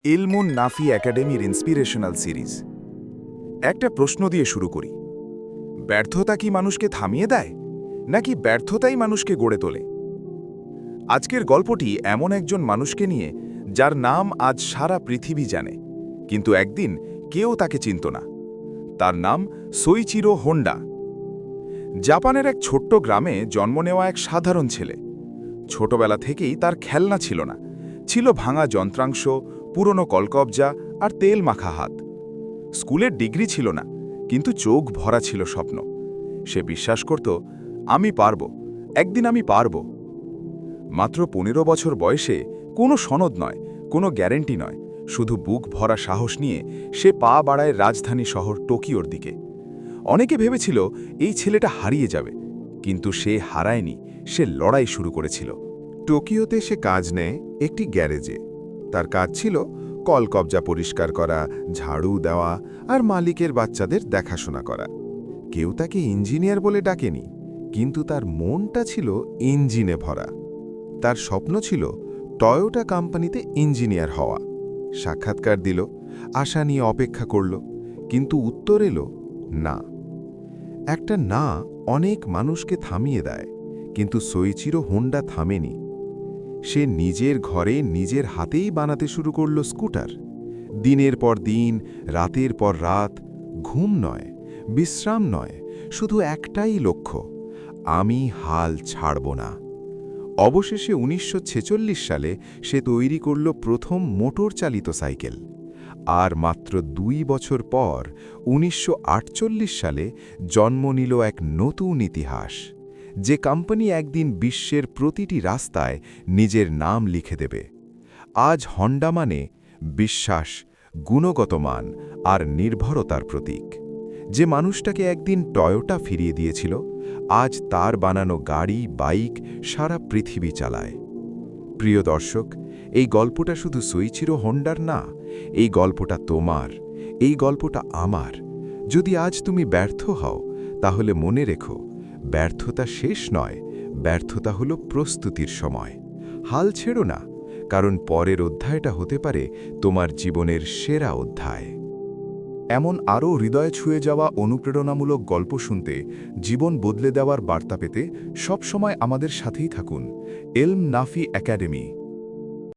ইলমুন নাফি একাডেমির inspirational series. একটা প্রশ্ন দিয়ে শুরু করি। ব্যর্থতা কি মানুষকে থামিয়ে দেয়, নাকি ব্যর্থতাই মানুষকে গড়ে তোলে? আজকের গল্পটি এমন একজন মানুষকে নিয়ে যার নাম আজ সারা পৃথিবী জানে, কিন্তু একদিন কেউ তাকে চিনত না। তার নাম সোইচিরো হোন্ডা। জাপানের এক ছোট্ট গ্রামে জন্ম নেওয়া এক সাধারণ ছেলে। ছোটবেলা থেকেই তার খেলনা ছিল না, ছিল ভাঙা যন্ত্রাংশ, পুরনো কলকবজা আর তেল মাখা হাত। স্কুলের ডিগ্রি ছিল না, কিন্তু চোখ ভরা ছিল স্বপ্ন। সে বিশ্বাস করত, আমি পারব, একদিন আমি পারব। মাত্র ১৫ বছর বয়সে, কোনো সনদ নয়, কোনো গ্যারেন্টি নয়, শুধু বুক ভরা সাহস নিয়ে সে পা বাড়ায় রাজধানী শহর টোকিওর দিকে। অনেকে ভেবেছিল এই ছেলেটা হারিয়ে যাবে, কিন্তু সে হারায়নি, সে লড়াই শুরু করেছিল। টোকিওতে সে কাজ নেয় একটি গ্যারেজে। তার কাজ ছিল কলকবজা পরিষ্কার করা, ঝাড়ু দেওয়া আর মালিকের বাচ্চাদের দেখাশোনা করা। কেউ তাকে ইঞ্জিনিয়ার বলে ডাকেনি, কিন্তু তার মনটা ছিল ইঞ্জিনে ভরা। তার স্বপ্ন ছিল টয়োটা কোম্পানিতে ইঞ্জিনিয়ার হওয়া। সাক্ষাৎকার দিল, আশা নিয়ে অপেক্ষা করল, কিন্তু উত্তর এলো না। একটা না অনেক মানুষকে থামিয়ে দেয়, কিন্তু সোইচিরো হোন্ডা থামেনি। সে নিজের ঘরে নিজের হাতেই বানাতে শুরু করল স্কুটার। দিনের পর দিন, রাতের পর রাত, ঘুম নয়, বিশ্রাম নয়, শুধু একটাই লক্ষ্য, আমি হাল ছাড়ব না। অবশেষে ১৯৪৬ সালে সে তৈরি করল প্রথম মোটর চালিত সাইকেল। আর মাত্র ২ বছর পর ১৯৪৮ সালে জন্ম নিল এক নতুন ইতিহাস, যে কোম্পানি একদিন বিশ্বের প্রতিটি রাস্তায় নিজের নাম লিখে দেবে। আজ হন্ডা মানে বিশ্বাস, গুণগত মান আর নির্ভরতার প্রতীক। যে মানুষটাকে একদিন টয়োটা ফিরিয়ে দিয়েছিল, আজ তার বানানো গাড়ি, বাইক সারা পৃথিবী চালায়। প্রিয় দর্শক, এই গল্পটা শুধু সোইচিরো হোন্ডার না, এই গল্পটা তোমার, এই গল্পটা আমার। যদি আজ তুমি ব্যর্থ হও, তাহলে মনে রেখো, ব্যর্থতা শেষ নয়, ব্যর্থতা হলো প্রস্তুতির সময়। হাল ছেড়ো না, কারণ পরের অধ্যায়টা হতে পারে তোমার জীবনের সেরা অধ্যায়। এমন আরও হৃদয় ছুঁয়ে যাওয়া অনুপ্রেরণামূলক গল্প শুনতে, জীবন বদলে দেওয়ার বার্তা পেতে সবসময় আমাদের সাথেই থাকুন। ইলম নাফি একাডেমি।